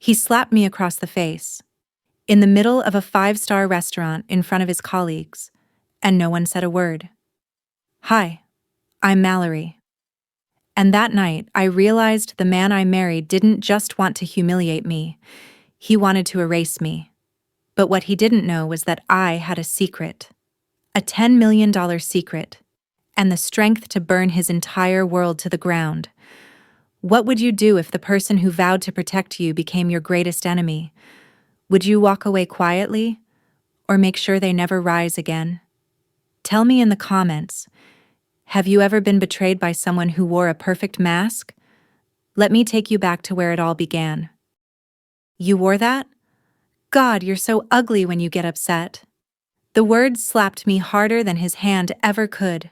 He slapped me across the face, in the middle of a five-star restaurant in front of his colleagues, and no one said a word. "Hi, I'm Mallory." And that night, I realized the man I married didn't just want to humiliate me, he wanted to erase me. But what he didn't know was that I had a secret. A $10 million secret. And the strength to burn his entire world to the ground. What would you do if the person who vowed to protect you became your greatest enemy? Would you walk away quietly? Or make sure they never rise again? Tell me in the comments. Have you ever been betrayed by someone who wore a perfect mask? Let me take you back to where it all began. You wore that? God, you're so ugly when you get upset. The words slapped me harder than his hand ever could.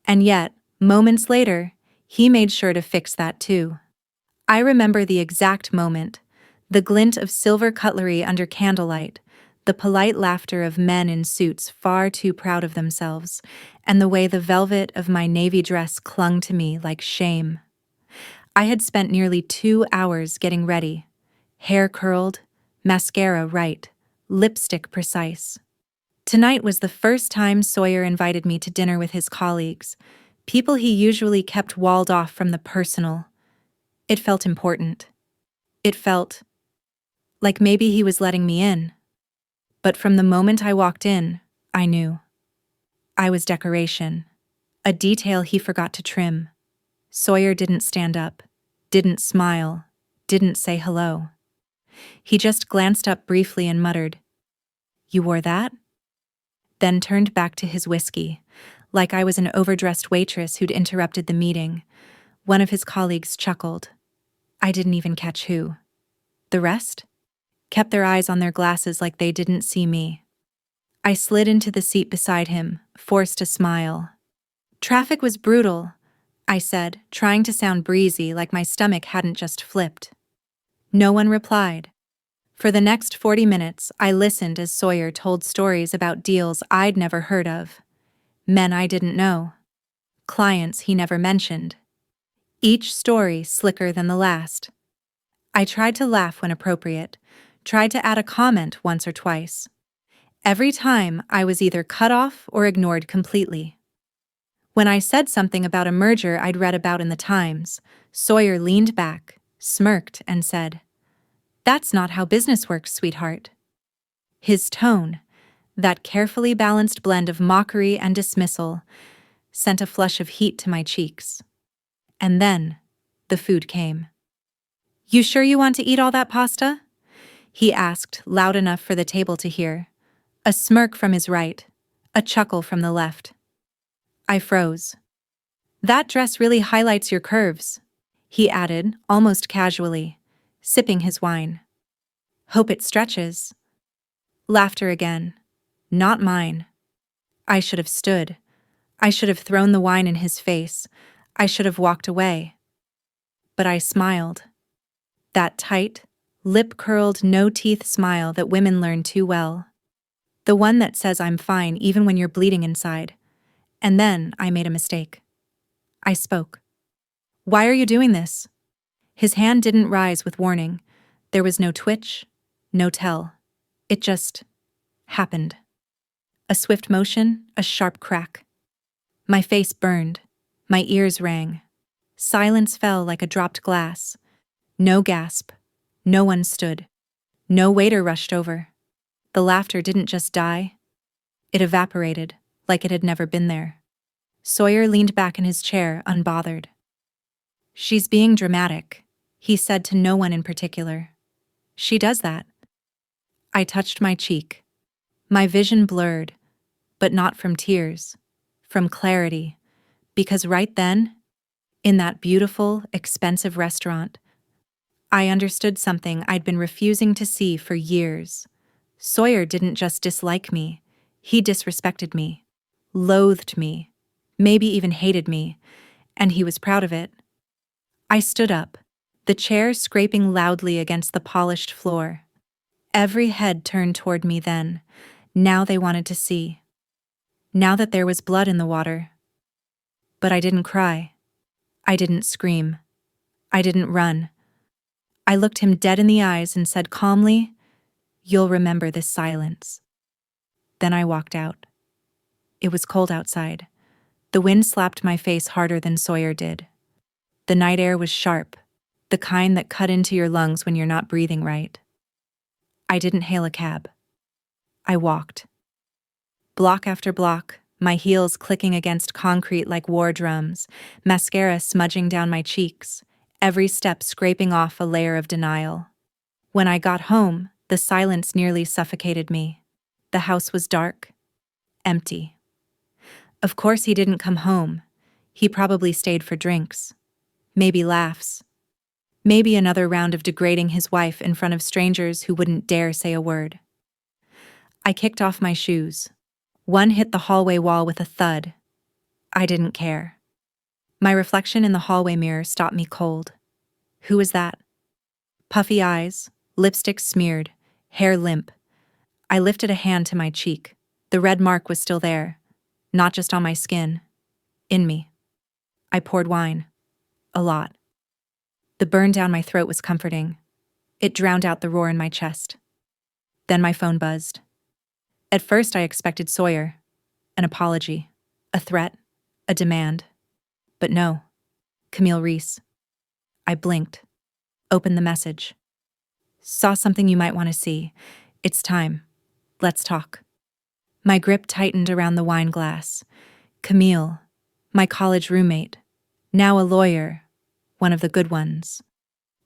And yet, moments later, he made sure to fix that too. I remember the exact moment, the glint of silver cutlery under candlelight, the polite laughter of men in suits far too proud of themselves, and the way the velvet of my navy dress clung to me like shame. I had spent nearly 2 hours getting ready, hair curled, mascara right, lipstick precise. Tonight was the first time Sawyer invited me to dinner with his colleagues, people he usually kept walled off from the personal. It felt important. It felt like maybe he was letting me in. But from the moment I walked in, I knew. I was decoration, a detail he forgot to trim. Sawyer didn't stand up, didn't smile, didn't say hello. He just glanced up briefly and muttered, "You wore that?" Then turned back to his whiskey, like I was an overdressed waitress who'd interrupted the meeting. One of his colleagues chuckled. I didn't even catch who. The rest? Kept their eyes on their glasses like they didn't see me. I slid into the seat beside him, forced to smile. "Traffic was brutal," I said, trying to sound breezy like my stomach hadn't just flipped. No one replied. For the next 40 minutes, I listened as Sawyer told stories about deals I'd never heard of. Men I didn't know. Clients he never mentioned. Each story slicker than the last. I tried to laugh when appropriate, tried to add a comment once or twice. Every time, I was either cut off or ignored completely. When I said something about a merger I'd read about in the Times, Sawyer leaned back, smirked, and said, "That's not how business works, sweetheart." His tone, that carefully balanced blend of mockery and dismissal, sent a flush of heat to my cheeks. And then, the food came. "You sure you want to eat all that pasta?" he asked, loud enough for the table to hear. A smirk from his right, a chuckle from the left. I froze. "That dress really highlights your curves," he added, almost casually, sipping his wine. "Hope it stretches." Laughter again. Not mine. I should have stood. I should have thrown the wine in his face. I should have walked away. But I smiled. That tight, lip-curled, no-teeth smile that women learn too well. The one that says I'm fine even when you're bleeding inside. And then I made a mistake. I spoke. "Why are you doing this?" His hand didn't rise with warning. There was no twitch, no tell. It just happened. A swift motion, a sharp crack. My face burned. My ears rang. Silence fell like a dropped glass. No gasp. No one stood. No waiter rushed over. The laughter didn't just die. It evaporated, like it had never been there. Sawyer leaned back in his chair, unbothered. "She's being dramatic," he said to no one in particular. "She does that." I touched my cheek. My vision blurred, but not from tears, from clarity, because right then, in that beautiful, expensive restaurant, I understood something I'd been refusing to see for years. Sawyer didn't just dislike me, he disrespected me, loathed me, maybe even hated me, and he was proud of it. I stood up, the chair scraping loudly against the polished floor. Every head turned toward me then. Now they wanted to see. Now that there was blood in the water. But I didn't cry. I didn't scream. I didn't run. I looked him dead in the eyes and said calmly, "You'll remember this silence." Then I walked out. It was cold outside. The wind slapped my face harder than Sawyer did. The night air was sharp, the kind that cut into your lungs when you're not breathing right. I didn't hail a cab. I walked. Block after block, my heels clicking against concrete like war drums, mascara smudging down my cheeks, every step scraping off a layer of denial. When I got home, the silence nearly suffocated me. The house was dark, empty. Of course he didn't come home. He probably stayed for drinks. Maybe laughs. Maybe another round of degrading his wife in front of strangers who wouldn't dare say a word. I kicked off my shoes. One hit the hallway wall with a thud. I didn't care. My reflection in the hallway mirror stopped me cold. Who was that? Puffy eyes, lipstick smeared, hair limp. I lifted a hand to my cheek. The red mark was still there, not just on my skin, in me. I poured wine. A lot. The burn down my throat was comforting. It drowned out the roar in my chest. Then my phone buzzed. At first I expected Sawyer. An apology. A threat. A demand. But no. Camille Reese. I blinked. Opened the message. Saw something you might want to see. It's time. Let's talk. My grip tightened around the wine glass. Camille, my college roommate, now a lawyer, one of the good ones.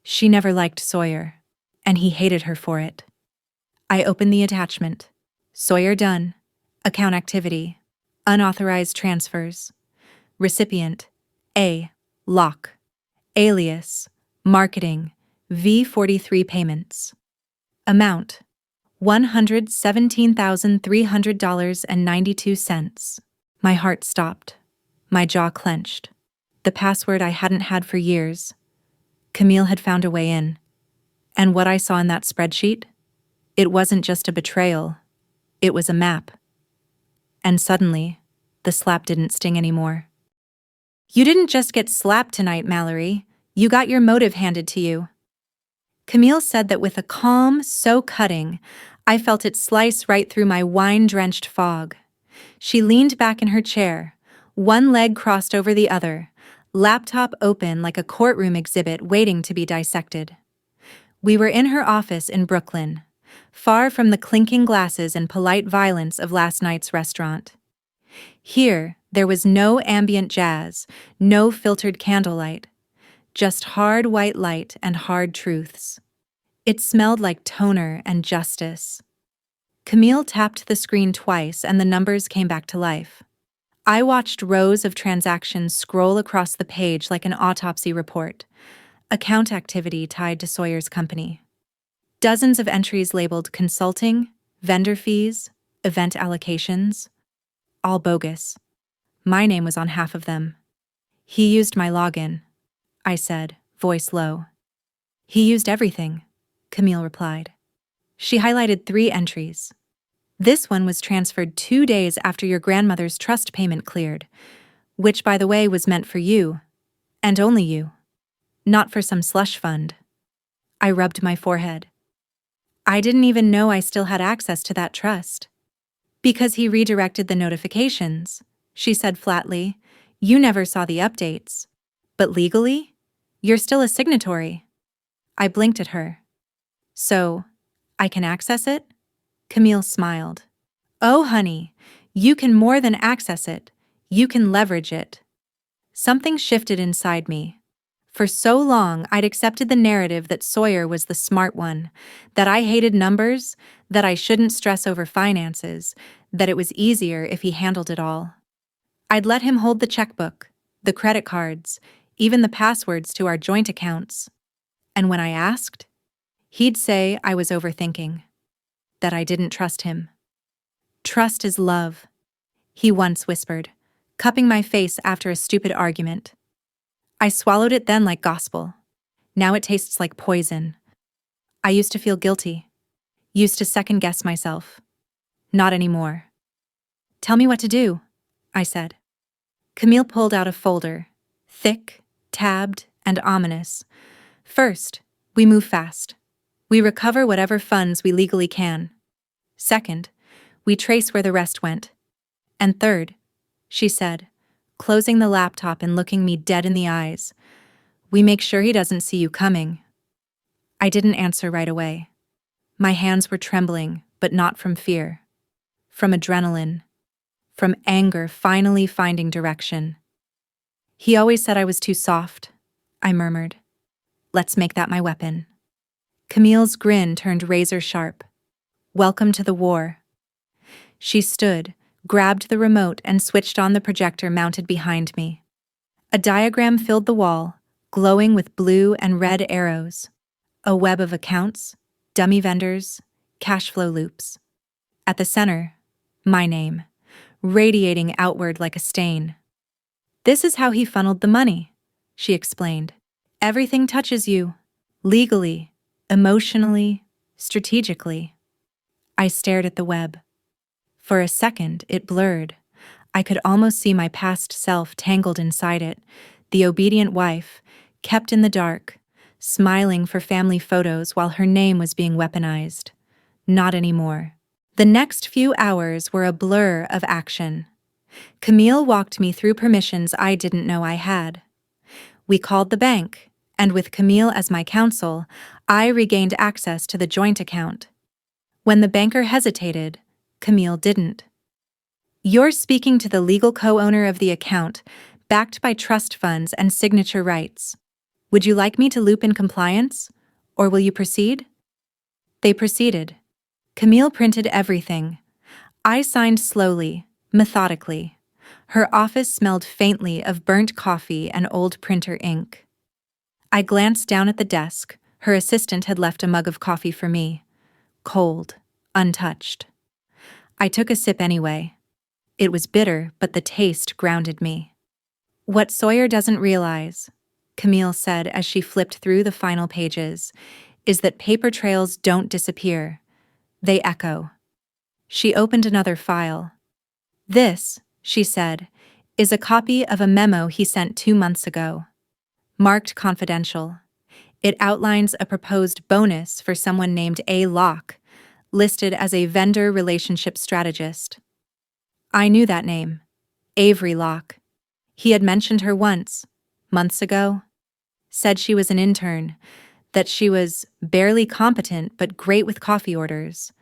She never liked Sawyer, and he hated her for it. I opened the attachment. Sawyer done. Account activity. Unauthorized transfers. Recipient. A. Lock. Alias. Marketing. V43 payments. Amount. $117,300.92. My heart stopped. My jaw clenched. The password I hadn't had for years. Camille had found a way in. And what I saw in that spreadsheet? It wasn't just a betrayal. It was a map. And suddenly, the slap didn't sting anymore. You didn't just get slapped tonight, Mallory. You got your motive handed to you. Camille said that with a calm so cutting, I felt it slice right through my wine-drenched fog. She leaned back in her chair, one leg crossed over the other, laptop open like a courtroom exhibit waiting to be dissected. We were in her office in Brooklyn, far from the clinking glasses and polite violence of last night's restaurant. Here, there was no ambient jazz, no filtered candlelight, just hard white light and hard truths. It smelled like toner and justice. Camille tapped the screen twice and the numbers came back to life. I watched rows of transactions scroll across the page like an autopsy report, account activity tied to Sawyer's company. Dozens of entries labeled consulting, vendor fees, event allocations, all bogus. My name was on half of them. He used my login, I said, voice low. He used everything, Camille replied. She highlighted 3 entries. This one was transferred 2 days after your grandmother's trust payment cleared, which, by the way, was meant for you, and only you, not for some slush fund. I rubbed my forehead. I didn't even know I still had access to that trust. Because he redirected the notifications, she said flatly. You never saw the updates. But legally, you're still a signatory. I blinked at her. So, I can access it? Camille smiled. Oh, honey, you can more than access it. You can leverage it. Something shifted inside me. For so long, I'd accepted the narrative that Sawyer was the smart one, that I hated numbers, that I shouldn't stress over finances, that it was easier if he handled it all. I'd let him hold the checkbook, the credit cards, even the passwords to our joint accounts. And when I asked, he'd say I was overthinking, that I didn't trust him. Trust is love, he once whispered, cupping my face after a stupid argument. I swallowed it then like gospel. Now it tastes like poison. I used to feel guilty, used to second-guess myself. Not anymore. Tell me what to do, I said. Camille pulled out a folder, thick, tabbed, and ominous. First, We move fast. We recover whatever funds we legally can. Second, we trace where the rest went. And third, she said, closing the laptop and looking me dead in the eyes, we make sure he doesn't see you coming. I didn't answer right away. My hands were trembling, but not from fear. From adrenaline. From anger finally finding direction. He always said I was too soft, I murmured. Let's make that my weapon. Camille's grin turned razor sharp. Welcome to the war. She stood, grabbed the remote and switched on the projector mounted behind me. A diagram filled the wall, glowing with blue and red arrows. A web of accounts, dummy vendors, cash flow loops. At the center, my name, radiating outward like a stain. This is how he funneled the money, she explained. Everything touches you, legally, emotionally, strategically. I stared at the web. For a second, it blurred. I could almost see my past self tangled inside it, the obedient wife, kept in the dark, smiling for family photos while her name was being weaponized. Not anymore. The next few hours were a blur of action. Camille walked me through permissions I didn't know I had. We called the bank, and with Camille as my counsel, I regained access to the joint account. When the banker hesitated, Camille didn't. You're speaking to the legal co-owner of the account, backed by trust funds and signature rights. Would you like me to loop in compliance, or will you proceed? They proceeded. Camille printed everything. I signed slowly, methodically. Her office smelled faintly of burnt coffee and old printer ink. I glanced down at the desk. Her assistant had left a mug of coffee for me. Cold, untouched. I took a sip anyway. It was bitter, but the taste grounded me. What Sawyer doesn't realize, Camille said as she flipped through the final pages, is that paper trails don't disappear. They echo. She opened another file. This, she said, is a copy of a memo he sent 2 months ago. Marked confidential. It outlines a proposed bonus for someone named A. Locke, listed as a vendor relationship strategist. I knew that name. Avery Locke. He had mentioned her once, months ago. Said she was an intern, that she was barely competent but great with coffee orders.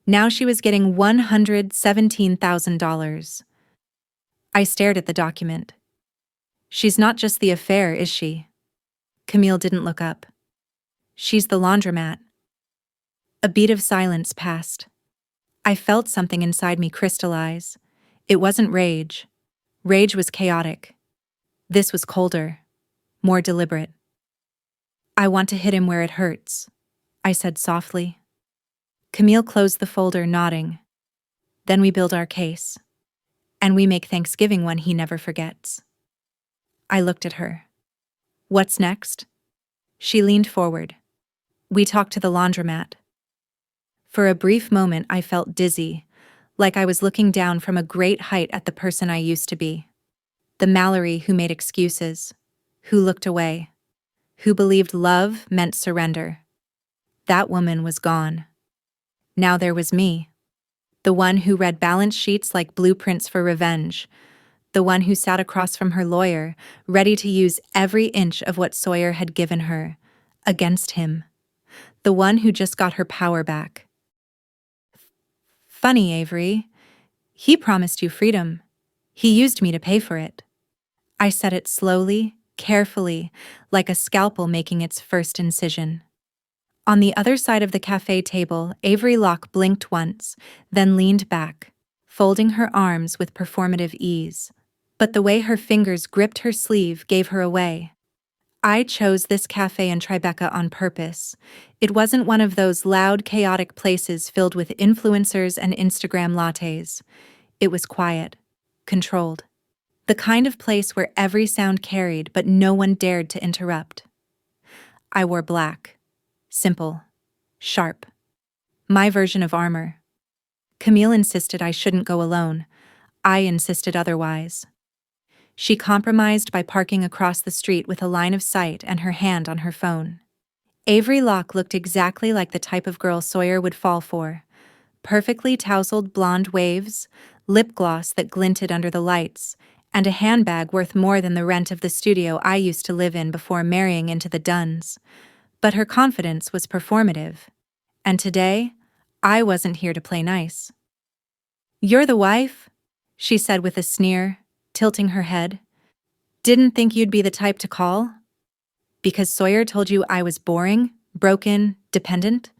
Now she was getting $117,000. I stared at the document. She's not just the affair, is she? Camille didn't look up. She's the laundromat. A beat of silence passed. I felt something inside me crystallize. It wasn't rage. Rage was chaotic. This was colder, more deliberate. I want to hit him where it hurts, I said softly. Camille closed the folder, nodding. Then we build our case. And we make Thanksgiving one he never forgets. I looked at her. What's next? She leaned forward. We talked to the laundromat. For a brief moment I felt dizzy, like I was looking down from a great height at the person I used to be. The Mallory who made excuses, who looked away, who believed love meant surrender. That woman was gone. Now there was me, the one who read balance sheets like blueprints for revenge, the one who sat across from her lawyer, ready to use every inch of what Sawyer had given her, against him, the one who just got her power back. Funny, Avery. He promised you freedom. He used me to pay for it. I said it slowly, carefully, like a scalpel making its first incision. On the other side of the cafe table, Avery Locke blinked once, then leaned back, folding her arms with performative ease. But the way her fingers gripped her sleeve gave her away. I chose this cafe in Tribeca on purpose. It wasn't one of those loud, chaotic places filled with influencers and Instagram lattes. It was quiet, controlled. The kind of place where every sound carried, but no one dared to interrupt. I wore black. Simple. Sharp. My version of armor. Camille insisted I shouldn't go alone. I insisted otherwise. She compromised by parking across the street with a line of sight and her hand on her phone. Avery Locke looked exactly like the type of girl Sawyer would fall for. Perfectly tousled blonde waves, lip gloss that glinted under the lights, and a handbag worth more than the rent of the studio I used to live in before marrying into the Dunns. But her confidence was performative. And today, I wasn't here to play nice. "You're the wife?" she said with a sneer, tilting her head. "Didn't think you'd be the type to call? Because Sawyer told you I was boring, broken, dependent?"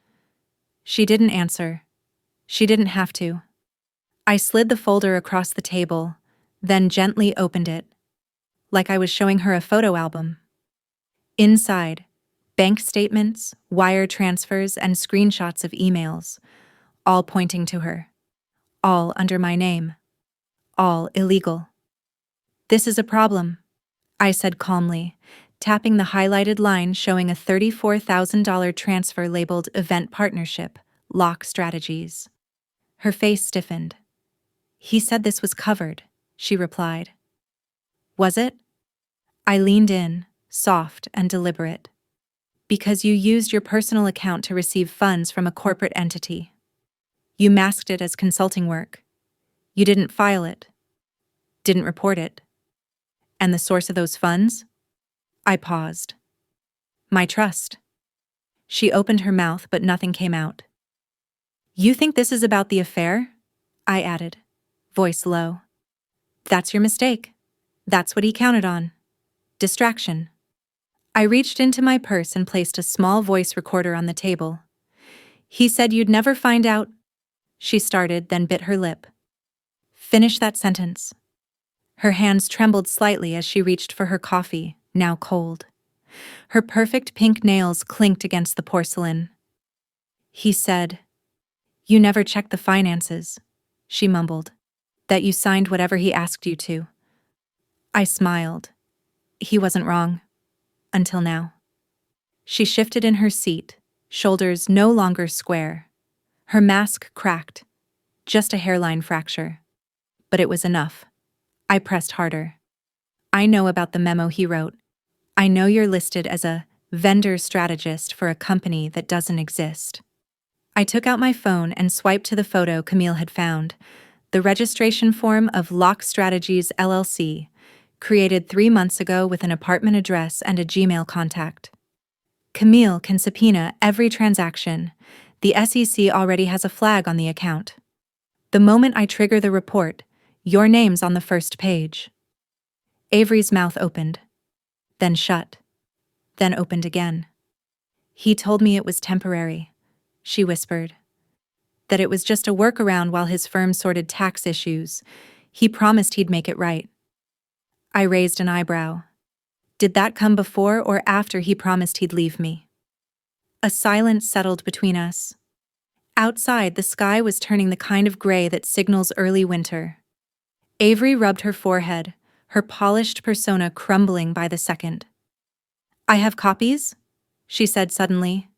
She didn't answer. She didn't have to. I slid the folder across the table, then gently opened it, like I was showing her a photo album. Inside, bank statements, wire transfers, and screenshots of emails, all pointing to her. All under my name. All illegal. "This is a problem," I said calmly, tapping the highlighted line showing a $34,000 transfer labeled Event Partnership, Lock Strategies. Her face stiffened. "He said this was covered," she replied. "Was it?" I leaned in, soft and deliberate. "Because you used your personal account to receive funds from a corporate entity. You masked it as consulting work. You didn't file it. Didn't report it. And the source of those funds?" I paused. "My trust." She opened her mouth, but nothing came out. "You think this is about the affair?" I added, voice low. "That's your mistake. That's what he counted on. Distraction." I reached into my purse and placed a small voice recorder on the table. "He said you'd never find out," she started, then bit her lip. "Finish that sentence." Her hands trembled slightly as she reached for her coffee, now cold. Her perfect pink nails clinked against the porcelain. "He said, you never checked the finances," she mumbled. "That you signed whatever he asked you to." I smiled. He wasn't wrong. Until now. She shifted in her seat, shoulders no longer square. Her mask cracked. Just a hairline fracture. But it was enough. I pressed harder. "I know about the memo he wrote. I know you're listed as a vendor strategist for a company that doesn't exist." I took out my phone and swiped to the photo Camille had found, the registration form of Lock Strategies LLC, created 3 months ago with an apartment address and a Gmail contact. Camille can subpoena every transaction. The SEC already has a flag on the account. The moment I trigger the report, your name's on the first page. Avery's mouth opened, then shut, then opened again. "He told me it was temporary," she whispered. "That it was just a workaround while his firm sorted tax issues. He promised he'd make it right." I raised an eyebrow. Did that come before or after he promised he'd leave me? A silence settled between us. Outside, the sky was turning the kind of gray that signals early winter. Avery rubbed her forehead, her polished persona crumbling by the second. "I have copies," she said suddenly.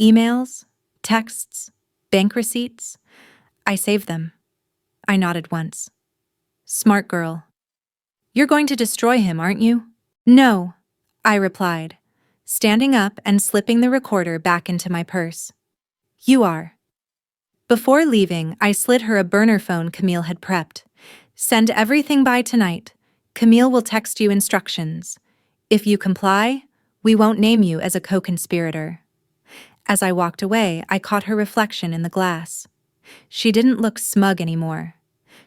"Emails, texts, bank receipts. I saved them." I nodded once. "Smart girl." "You're going to destroy him, aren't you?" "No," I replied, standing up and slipping the recorder back into my purse. "You are." Before leaving, I slid her a burner phone Camille had prepped. "Send everything by tonight. Camille will text you instructions. If you comply, we won't name you as a co-conspirator." As I walked away, I caught her reflection in the glass. She didn't look smug anymore.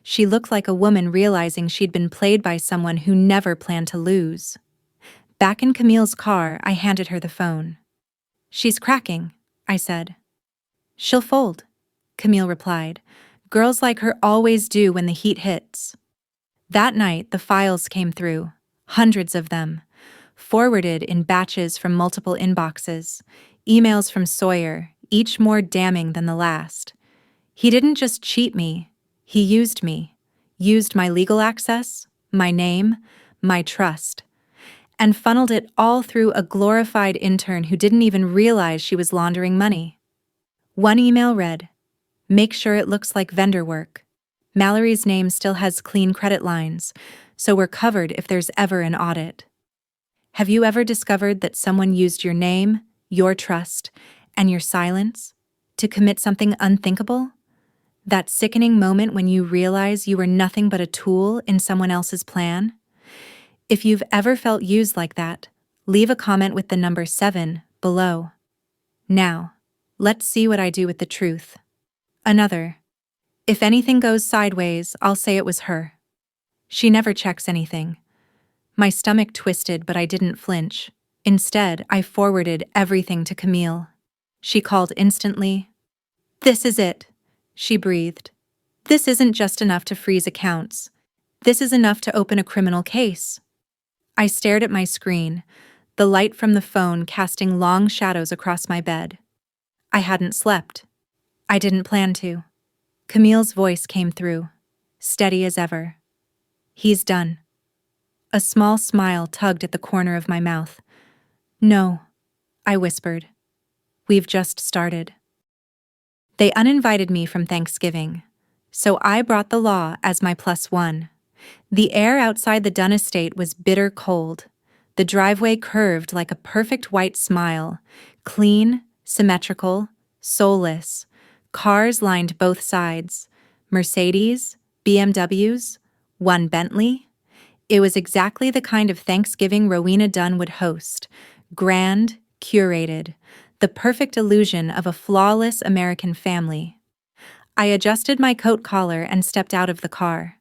She looked like a woman realizing she'd been played by someone who never planned to lose. Back in Camille's car, I handed her the phone. "She's cracking," I said. "She'll fold," Camille replied. "Girls like her always do when the heat hits." That night, the files came through, hundreds of them, forwarded in batches from multiple inboxes, emails from Sawyer, each more damning than the last. He didn't just cheat me, he used me, used my legal access, my name, my trust, and funneled it all through a glorified intern who didn't even realize she was laundering money. One email read, "Make sure it looks like vendor work. Mallory's name still has clean credit lines, so we're covered if there's ever an audit." Have you ever discovered that someone used your name, your trust, and your silence to commit something unthinkable? That sickening moment when you realize you were nothing but a tool in someone else's plan? If you've ever felt used like that, leave a comment with the number 7 below. Now, let's see what I do with the truth. Another. If anything goes sideways, I'll say it was her. She never checks anything. My stomach twisted, but I didn't flinch. Instead, I forwarded everything to Camille. She called instantly. "This is it," she breathed. "This isn't just enough to freeze accounts. This is enough to open a criminal case." I stared at my screen, the light from the phone casting long shadows across my bed. I hadn't slept. I didn't plan to. Camille's voice came through, steady as ever. "He's done." A small smile tugged at the corner of my mouth. "No," I whispered. "We've just started." They uninvited me from Thanksgiving, so I brought the law as my +1. The air outside the Dunn estate was bitter cold. The driveway curved like a perfect white smile, clean, symmetrical, soulless. Cars lined both sides. Mercedes, BMWs, one Bentley. It was exactly the kind of Thanksgiving Rowena Dunn would host. Grand, curated, the perfect illusion of a flawless American family. I adjusted my coat collar and stepped out of the car.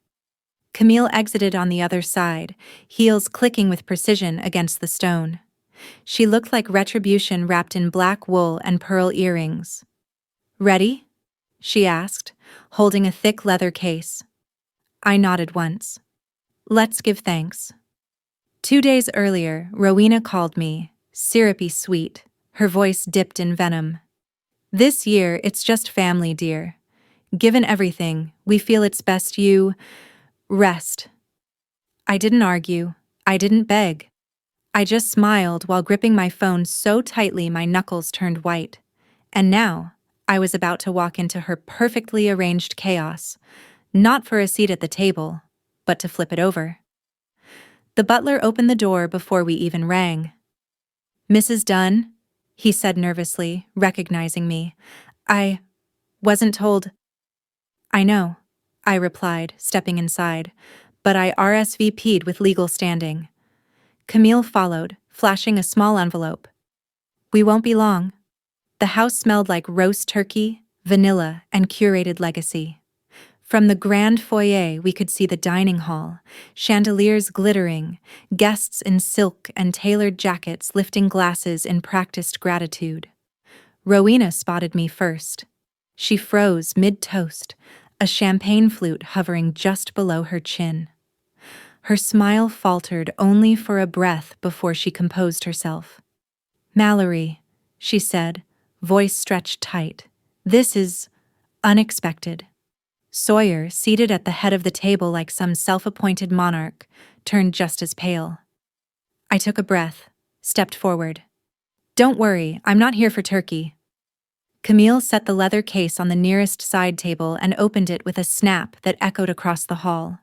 Camille exited on the other side, heels clicking with precision against the stone. She looked like retribution wrapped in black wool and pearl earrings. "Ready?" she asked, holding a thick leather case. I nodded once. "Let's give thanks." 2 days earlier, Rowena called me, syrupy sweet, her voice dipped in venom. "This year, it's just family, dear. Given everything, we feel it's best you rest." I didn't argue. I didn't beg. I just smiled while gripping my phone so tightly my knuckles turned white. And now, I was about to walk into her perfectly arranged chaos, not for a seat at the table, but to flip it over. The butler opened the door before we even rang. "Mrs. Dunn?" he said nervously, recognizing me. "I wasn't told." "I know," I replied, stepping inside, "but I RSVP'd with legal standing." Camille followed, flashing a small envelope. "We won't be long." The house smelled like roast turkey, vanilla, and curated legacy. From the grand foyer, we could see the dining hall, chandeliers glittering, guests in silk and tailored jackets lifting glasses in practiced gratitude. Rowena spotted me first. She froze mid-toast, a champagne flute hovering just below her chin. Her smile faltered only for a breath before she composed herself. "Mallory," she said, voice stretched tight, "this is unexpected." Sawyer, seated at the head of the table like some self-appointed monarch, turned just as pale. I took a breath, stepped forward. "Don't worry, I'm not here for turkey." Camille set the leather case on the nearest side table and opened it with a snap that echoed across the hall.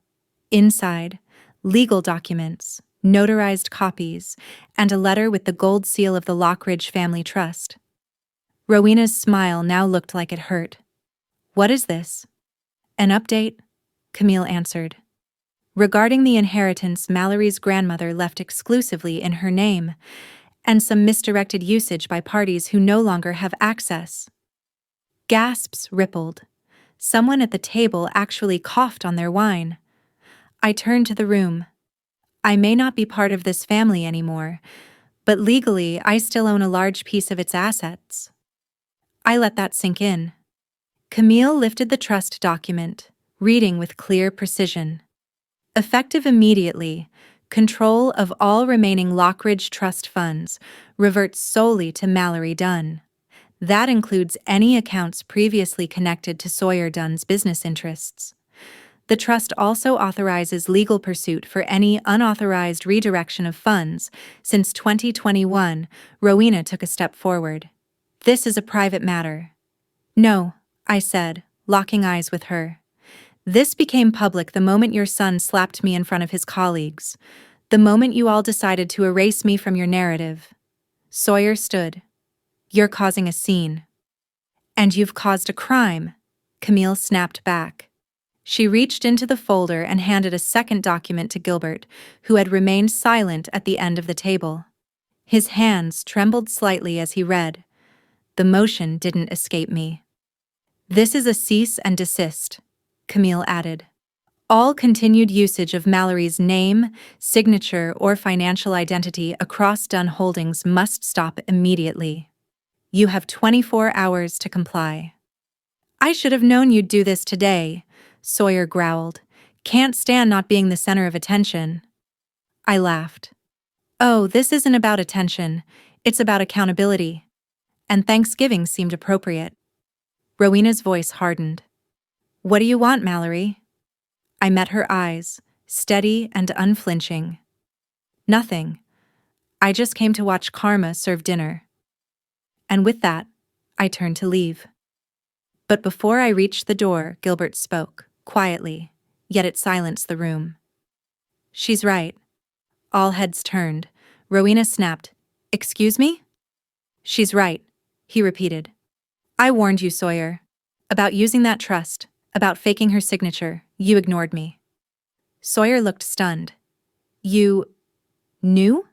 Inside, legal documents, notarized copies, and a letter with the gold seal of the Lockridge Family Trust. Rowena's smile now looked like it hurt. "What is this?" "An update," Camille answered. "Regarding the inheritance Mallory's grandmother left exclusively in her name, and some misdirected usage by parties who no longer have access." Gasps rippled. Someone at the table actually coughed on their wine. I turned to the room. I may not be part of this family anymore, but legally I still own a large piece of its assets. I let that sink in. Camille lifted the trust document, reading with clear precision. "Effective immediately, control of all remaining Lockridge Trust funds reverts solely to Mallory Dunn. That includes any accounts previously connected to Sawyer Dunn's business interests. The trust also authorizes legal pursuit for any unauthorized redirection of funds. Since 2021, Rowena took a step forward. This is a private matter." "No," I said, locking eyes with her. "This became public the moment your son slapped me in front of his colleagues, the moment you all decided to erase me from your narrative." Sawyer stood. You're causing a scene. And you've caused a crime, Camille snapped back. She reached into the folder and handed a second document to Gilbert, who had remained silent at the end of the table. His hands trembled slightly as he read. The motion didn't escape me. This is a cease and desist, Camille added. All continued usage of Mallory's name, signature, or financial identity across Dunn Holdings must stop immediately. You have 24 hours to comply. I should have known you'd do this today, Sawyer growled. Can't stand not being the center of attention. I laughed. Oh, this isn't about attention. It's about accountability. And Thanksgiving seemed appropriate. Rowena's voice hardened. What do you want, Mallory? I met her eyes, steady and unflinching. Nothing. I just came to watch Karma serve dinner. And with that, I turned to leave. But before I reached the door, Gilbert spoke, quietly, yet it silenced the room. She's right. All heads turned. Rowena snapped. Excuse me? She's right, he repeated. I warned you, Sawyer. About using that trust, about faking her signature, you ignored me. Sawyer looked stunned. You knew?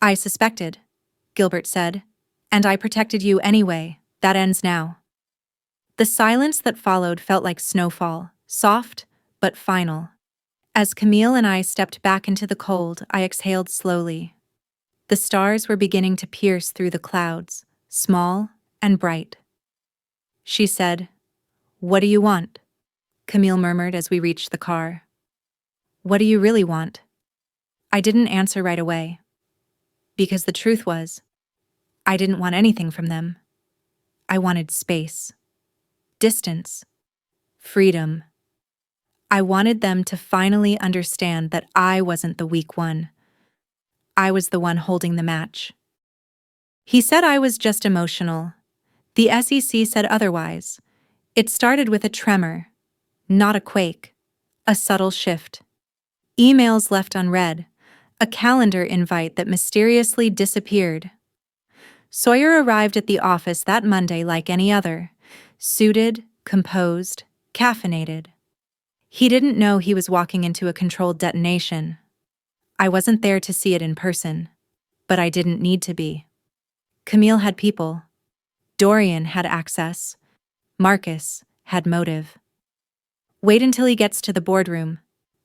I suspected, Gilbert said. And I protected you anyway. That ends now. The silence that followed felt like snowfall, soft, but final. As Camille and I stepped back into the cold, I exhaled slowly. The stars were beginning to pierce through the clouds, small and bright. She said, What do you want? Camille murmured as we reached the car. What do you really want? I didn't answer right away. Because the truth was, I didn't want anything from them. I wanted space, distance, freedom. I wanted them to finally understand that I wasn't the weak one. I was the one holding the match. He said I was just emotional. The SEC said otherwise. It started with a tremor, not a quake, a subtle shift. Emails left unread, a calendar invite that mysteriously disappeared. Sawyer arrived at the office that Monday like any other, suited, composed, caffeinated. He didn't know he was walking into a controlled detonation. I wasn't there to see it in person, but I didn't need to be. Camille had people. Dorian had access. Marcus had motive. Wait until he gets to the boardroom,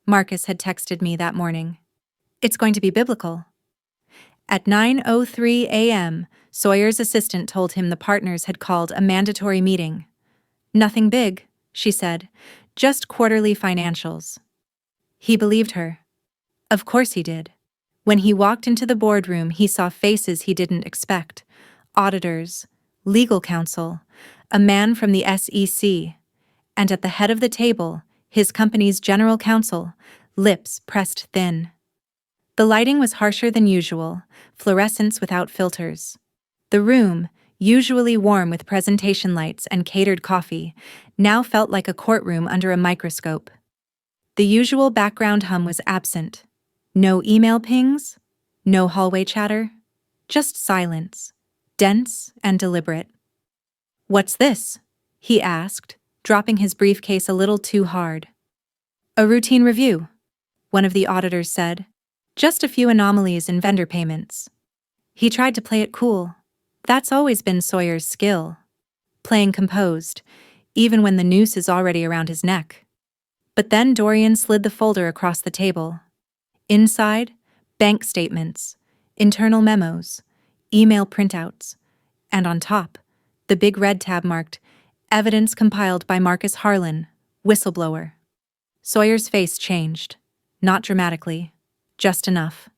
Marcus had texted me that morning. It's going to be biblical. At 9:03 a.m., Sawyer's assistant told him the partners had called a mandatory meeting. Nothing big, she said, just quarterly financials. He believed her. Of course he did. When he walked into the boardroom, he saw faces he didn't expect. Auditors, legal counsel, a man from the SEC, and at the head of the table, his company's general counsel, lips pressed thin. The lighting was harsher than usual, fluorescents without filters. The room, usually warm with presentation lights and catered coffee, now felt like a courtroom under a microscope. The usual background hum was absent. No email pings, no hallway chatter, just silence, dense and deliberate. "What's this?" he asked, dropping his briefcase a little too hard. "A routine review," one of the auditors said. "Just a few anomalies in vendor payments." He tried to play it cool. That's always been Sawyer's skill. Playing composed, even when the noose is already around his neck. But then Dorian slid the folder across the table. Inside, bank statements, internal memos, email printouts, and on top, the big red tab marked, "Evidence compiled by Marcus Harlan, whistleblower." Sawyer's face changed, not dramatically, just enough.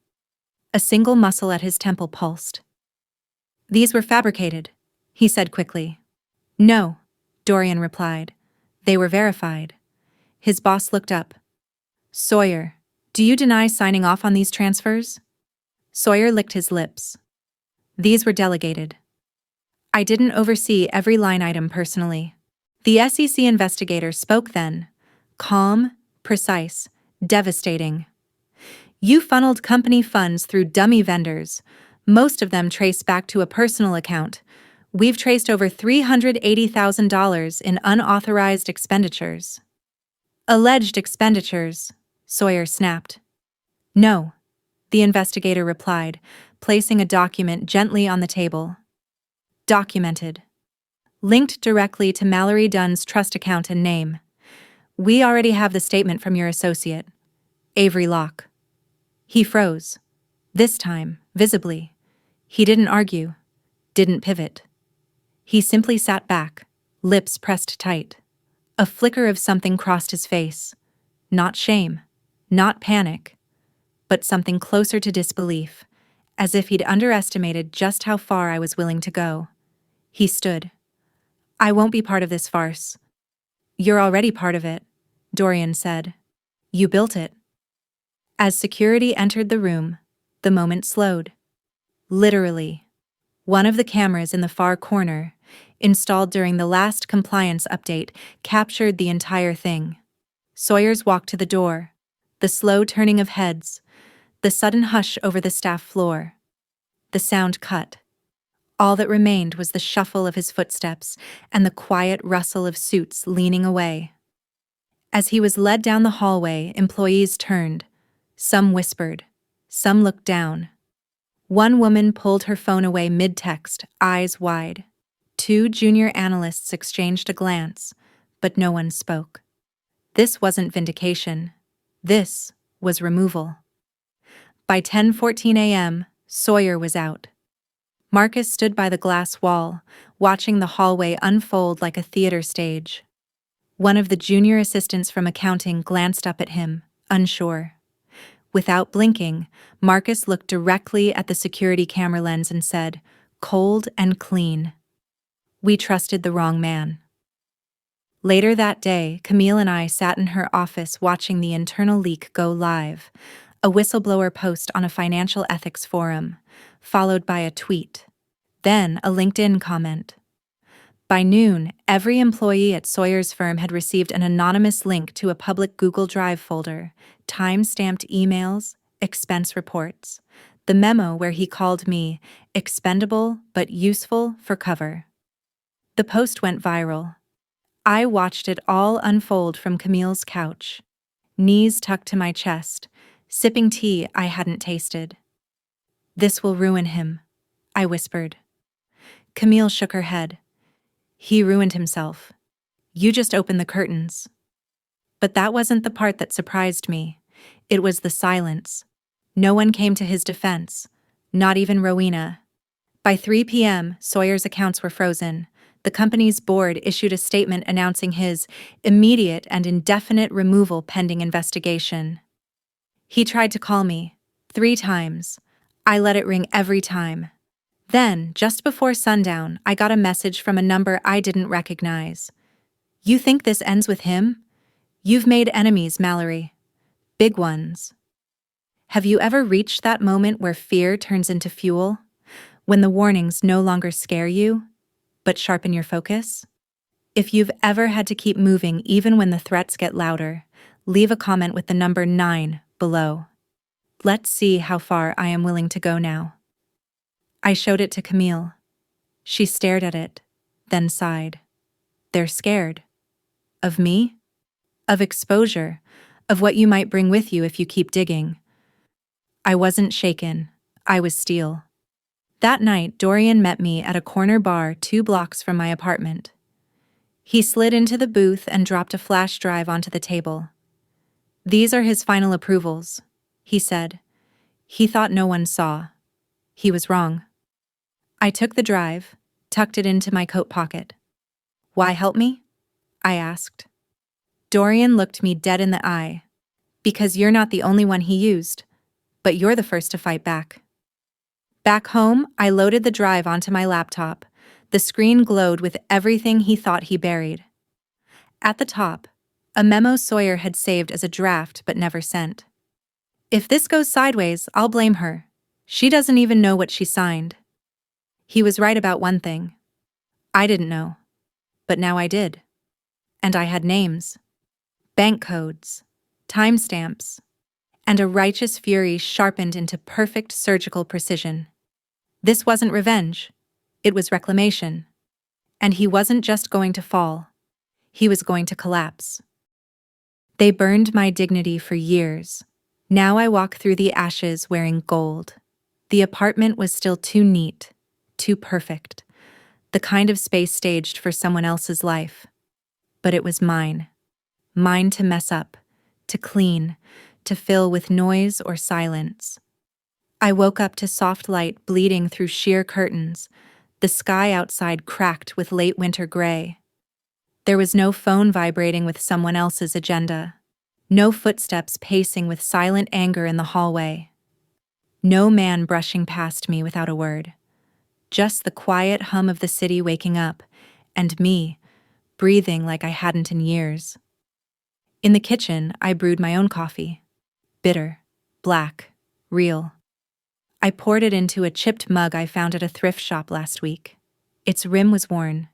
A single muscle at his temple pulsed. "These were fabricated," he said quickly. "No," Dorian replied. "They were verified." His boss looked up. "Sawyer, do you deny signing off on these transfers?" Sawyer licked his lips. "These were delegated. I didn't oversee every line item personally." The SEC investigator spoke then, calm, precise, devastating. "You funneled company funds through dummy vendors, Most of them trace back to a personal account. We've traced over $380,000 in unauthorized expenditures. Alleged expenditures, Sawyer snapped. No, the investigator replied, placing a document gently on the table. Documented. Linked directly to Mallory Dunn's trust account and name. We already have the statement from your associate, Avery Locke. He froze. This time, visibly. He didn't argue, didn't pivot. He simply sat back, lips pressed tight. A flicker of something crossed his face. Not shame, not panic, but something closer to disbelief, as if he'd underestimated just how far I was willing to go. He stood. I won't be part of this farce. You're already part of it, Dorian said. You built it. As security entered the room, the moment slowed. Literally. One of the cameras in the far corner, installed during the last compliance update, captured the entire thing. Sawyer's walk to the door, the slow turning of heads, the sudden hush over the staff floor. The sound cut. All that remained was the shuffle of his footsteps and the quiet rustle of suits leaning away. As he was led down the hallway, employees turned. Some whispered. Some looked down. One woman pulled her phone away mid-text, eyes wide. Two junior analysts exchanged a glance, but no one spoke. This wasn't vindication. This was removal. By 10:14 a.m., Sawyer was out. Marcus stood by the glass wall, watching the hallway unfold like a theater stage. One of the junior assistants from accounting glanced up at him, unsure. Without blinking, Marcus looked directly at the security camera lens and said, cold and clean. We trusted the wrong man. Later that day, Camille and I sat in her office watching the internal leak go live, a whistleblower post on a financial ethics forum, followed by a tweet, then a LinkedIn comment. By noon, every employee at Sawyer's firm had received an anonymous link to a public Google Drive folder, time-stamped emails, expense reports, the memo where he called me expendable but useful for cover. The post went viral. I watched it all unfold from Camille's couch, knees tucked to my chest, sipping tea I hadn't tasted. This will ruin him, I whispered. Camille shook her head. He ruined himself. You just opened the curtains. But that wasn't the part that surprised me. It was the silence. No one came to his defense, not even Rowena. By 3 p.m., Sawyer's accounts were frozen. The company's board issued a statement announcing his immediate and indefinite removal pending investigation. He tried to call me 3 times. I let it ring every time. Then, just before sundown, I got a message from a number I didn't recognize. You think this ends with him? You've made enemies, Mallory. Big ones. Have you ever reached that moment where fear turns into fuel? When the warnings no longer scare you, but sharpen your focus? If you've ever had to keep moving even when the threats get louder, leave a comment with the number 9 below. Let's see how far I am willing to go now. I showed it to Camille. She stared at it, then sighed. They're scared. Of me? Of exposure, of what you might bring with you if you keep digging. I wasn't shaken. I was steel. That night, Dorian met me at a corner bar 2 blocks from my apartment. He slid into the booth and dropped a flash drive onto the table. These are his final approvals, he said. He thought no one saw. He was wrong. I took the drive, tucked it into my coat pocket. Why help me? I asked. Dorian looked me dead in the eye. Because you're not the only one he used, but you're the first to fight back. Back home, I loaded the drive onto my laptop. The screen glowed with everything he thought he buried. At the top, a memo Sawyer had saved as a draft but never sent. If this goes sideways, I'll blame her. She doesn't even know what she signed. He was right about one thing. I didn't know. But now I did. And I had names, bank codes, timestamps, and a righteous fury sharpened into perfect surgical precision. This wasn't revenge. It was reclamation. And he wasn't just going to fall. He was going to collapse. They burned my dignity for years. Now I walk through the ashes wearing gold. The apartment was still too neat, too perfect, the kind of space staged for someone else's life. But it was mine. Mine to mess up, to clean, to fill with noise or silence. I woke up to soft light bleeding through sheer curtains, the sky outside cracked with late winter gray. There was no phone vibrating with someone else's agenda. No footsteps pacing with silent anger in the hallway. No man brushing past me without a word. Just the quiet hum of the city waking up, and me, breathing like I hadn't in years. In the kitchen, I brewed my own coffee. Bitter, black, real. I poured it into a chipped mug I found at a thrift shop last week. Its rim was worn,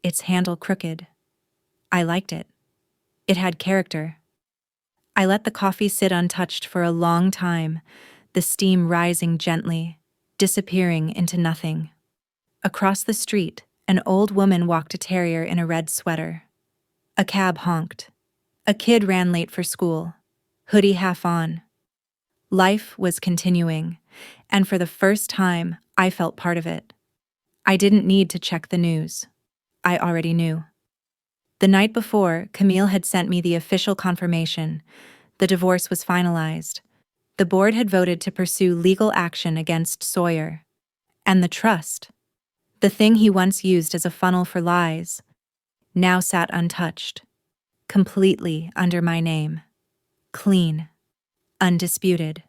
its handle crooked. I liked it. It had character. I let the coffee sit untouched for a long time, the steam rising gently, disappearing into nothing. Across the street, an old woman walked a terrier in a red sweater. A cab honked. A kid ran late for school, hoodie half on. Life was continuing, and for the first time, I felt part of it. I didn't need to check the news. I already knew. The night before, Camille had sent me the official confirmation. The divorce was finalized. The board had voted to pursue legal action against Sawyer. And the trust, the thing he once used as a funnel for lies, now sat untouched, completely under my name. Clean, undisputed,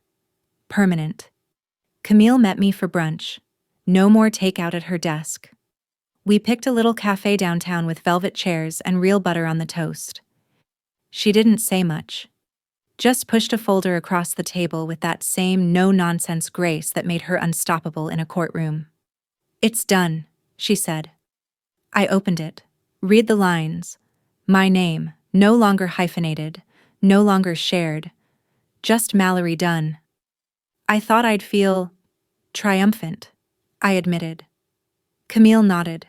permanent. Camille met me for brunch. No more takeout at her desk. We picked a little cafe downtown with velvet chairs and real butter on the toast. She didn't say much. Just pushed a folder across the table with that same no-nonsense grace that made her unstoppable in a courtroom. "It's done," she said. I opened it. Read the lines. My name, no longer hyphenated, no longer shared. Just Mallory Dunn. I thought I'd feel triumphant, I admitted. Camille nodded.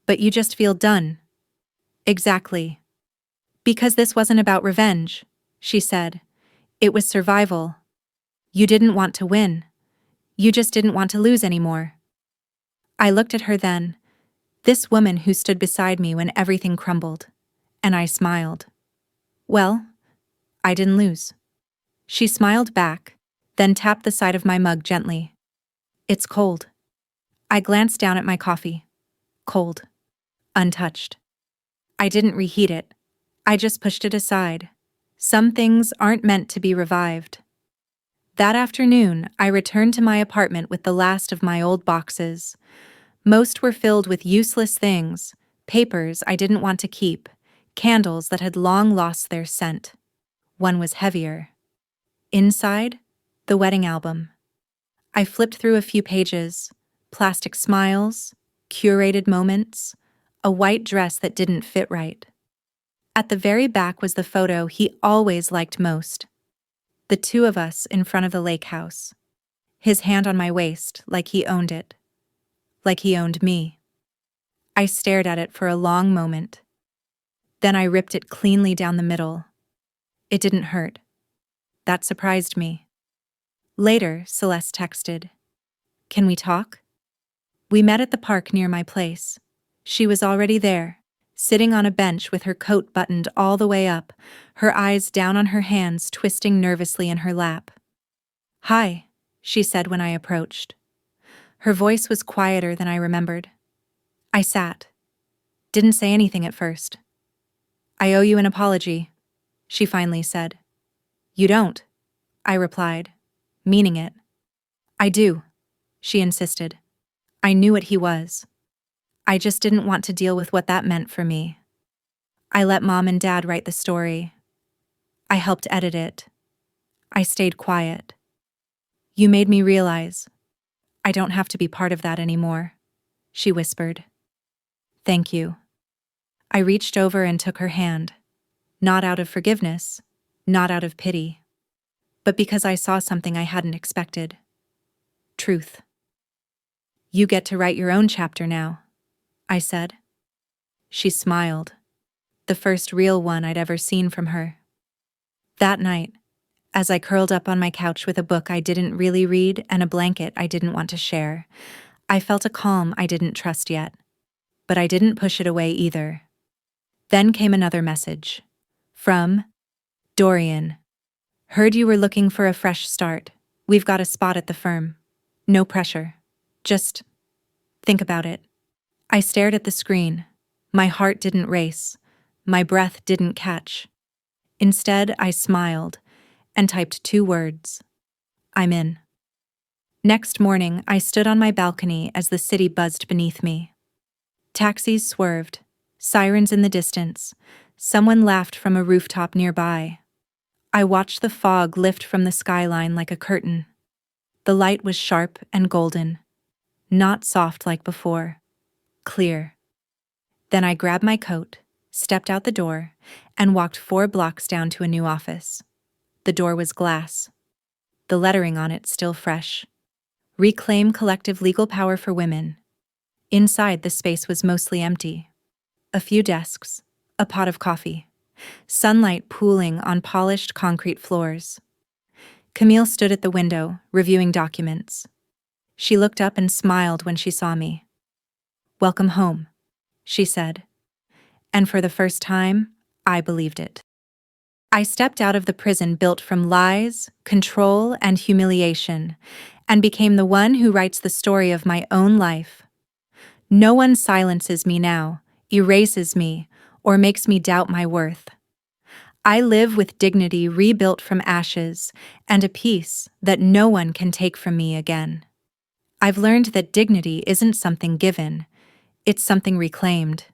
"But you just feel done." "Exactly. Because this wasn't about revenge," she said. "It was survival. You didn't want to win. You just didn't want to lose anymore." I looked at her then, this woman who stood beside me when everything crumbled, and I smiled. "Well, I didn't lose." She smiled back, then tapped the side of my mug gently. "It's cold." I glanced down at my coffee. Cold. Untouched. I didn't reheat it. I just pushed it aside. Some things aren't meant to be revived. That afternoon, I returned to my apartment with the last of my old boxes. Most were filled with useless things, papers I didn't want to keep, candles that had long lost their scent. One was heavier. Inside, the wedding album. I flipped through a few pages. Plastic smiles, curated moments, a white dress that didn't fit right. At the very back was the photo he always liked most. The two of us in front of the lake house. His hand on my waist, like he owned it. Like he owned me. I stared at it for a long moment. Then I ripped it cleanly down the middle. It didn't hurt. That surprised me. Later, Celeste texted, "Can we talk?" We met at the park near my place. She was already there, sitting on a bench with her coat buttoned all the way up, her eyes down on her hands twisting nervously in her lap. "Hi," she said when I approached. Her voice was quieter than I remembered. I sat. Didn't say anything at first. "I owe you an apology," she finally said. "You don't," I replied, meaning it. "I do," she insisted. I knew what he was. I just didn't want to deal with what that meant for me. I let Mom and Dad write the story. I helped edit it. I stayed quiet. "You made me realize I don't have to be part of that anymore," she whispered. "Thank you." I reached over and took her hand, not out of forgiveness, not out of pity, but because I saw something I hadn't expected. Truth. You get to write your own chapter now, I said. She smiled, the first real one I'd ever seen from her. That night, as I curled up on my couch with a book I didn't really read and a blanket I didn't want to share, I felt a calm I didn't trust yet. But I didn't push it away either. Then came another message. From Dorian. Heard you were looking for a fresh start. We've got a spot at the firm. No pressure. Just think about it. I stared at the screen. My heart didn't race. My breath didn't catch. Instead, I smiled and typed 2 words. I'm in. Next morning, I stood on my balcony as the city buzzed beneath me. Taxis swerved, sirens in the distance. Someone laughed from a rooftop nearby. I watched the fog lift from the skyline like a curtain. The light was sharp and golden, not soft like before, clear. Then I grabbed my coat, stepped out the door, and walked 4 blocks down to a new office. The door was glass, the lettering on it still fresh. Reclaim collective legal power for women. Inside, the space was mostly empty. A few desks, a pot of coffee, sunlight pooling on polished concrete floors. Camille stood at the window, reviewing documents. She looked up and smiled when she saw me. "Welcome home," she said. And for the first time, I believed it. I stepped out of the prison built from lies, control, and humiliation, and became the one who writes the story of my own life. No one silences me now, erases me, or makes me doubt my worth. I live with dignity rebuilt from ashes and a peace that no one can take from me again. I've learned that dignity isn't something given, it's something reclaimed.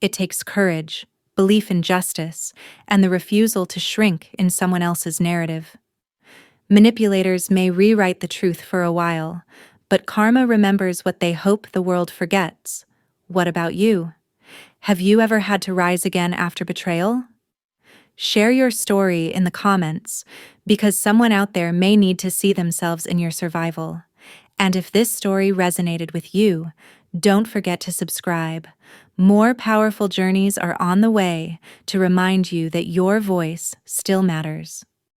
It takes courage, belief in justice, and the refusal to shrink in someone else's narrative. Manipulators may rewrite the truth for a while, but karma remembers what they hope the world forgets. What about you? Have you ever had to rise again after betrayal? Share your story in the comments, because someone out there may need to see themselves in your survival. And if this story resonated with you, don't forget to subscribe. More powerful journeys are on the way to remind you that your voice still matters.